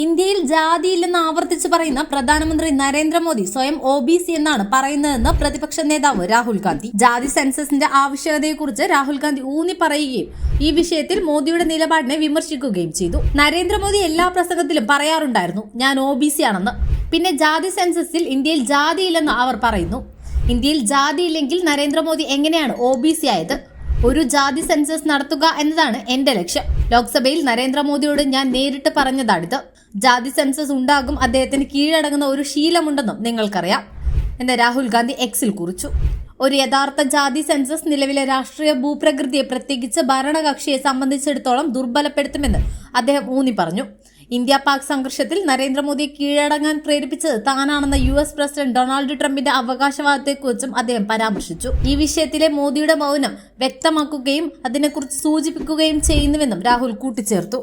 ഇന്ത്യയിൽ ജാതിയില്ലെന്ന് ആവർത്തിച്ച് പറയുന്ന പ്രധാനമന്ത്രി നരേന്ദ്രമോദി സ്വയം OBC എന്നാണ് പറയുന്നതെന്ന് പ്രതിപക്ഷ നേതാവ് രാഹുൽ ഗാന്ധി. ജാതി സെൻസസിന്റെ ആവശ്യകതയെക്കുറിച്ച് രാഹുൽ ഗാന്ധി ഊന്നി പറയുകയും ഈ വിഷയത്തിൽ മോദിയുടെ നിലപാടിനെ വിമർശിക്കുകയും ചെയ്തു. നരേന്ദ്രമോദി എല്ലാ പ്രസംഗത്തിലും പറയാറുണ്ടായിരുന്നു ഞാൻ OBC ആണെന്ന്. പിന്നെ ജാതി സെൻസസിൽ ഇന്ത്യയിൽ ജാതിയില്ലെന്ന് അവർ പറയുന്നു. ഇന്ത്യയിൽ ജാതിയില്ലെങ്കിൽ നരേന്ദ്രമോദി എങ്ങനെയാണ് OBC ആയത്? ഒരു ജാതി സെൻസസ് നടത്തുക എന്നതാണ് എന്റെ ലക്ഷ്യം. ലോക്സഭയിൽ നരേന്ദ്രമോദിയോട് ഞാൻ നേരിട്ട് പറഞ്ഞതാണിത്. ജാതി സെൻസസ് ഉണ്ടാകും, അദ്ദേഹത്തിന് കീഴടങ്ങുന്ന ഒരു ശീലമുണ്ടെന്നും നിങ്ങൾക്കറിയാം എന്ന് രാഹുൽ ഗാന്ധി എക്സിൽ കുറിച്ചു. ഒരു യഥാർത്ഥ ജാതി സെൻസസ് നിലവിലെ രാഷ്ട്രീയ ഭൂപ്രകൃതിയെ പ്രത്യേകിച്ച് ഭരണകക്ഷിയെ സംബന്ധിച്ചിടത്തോളം ദുർബലപ്പെടുത്തുമെന്ന് അദ്ദേഹം ഊന്നി പറഞ്ഞു. ഇന്ത്യ പാക് സംഘർഷത്തിൽ നരേന്ദ്രമോദിയെ കീഴടങ്ങാൻ പ്രേരിപ്പിച്ചത് താനാണെന്ന US പ്രസിഡന്റ് ഡൊണാൾഡ് ട്രംപിന്റെ അവകാശവാദത്തെക്കുറിച്ചും അദ്ദേഹം പരാമർശിച്ചു. ഈ വിഷയത്തിലെ മോദിയുടെ മൗനം വ്യക്തമാക്കുകയും അതിനെക്കുറിച്ച് സൂചിപ്പിക്കുകയും ചെയ്യുന്നുവെന്നും രാഹുൽ കൂട്ടിച്ചേർത്തു.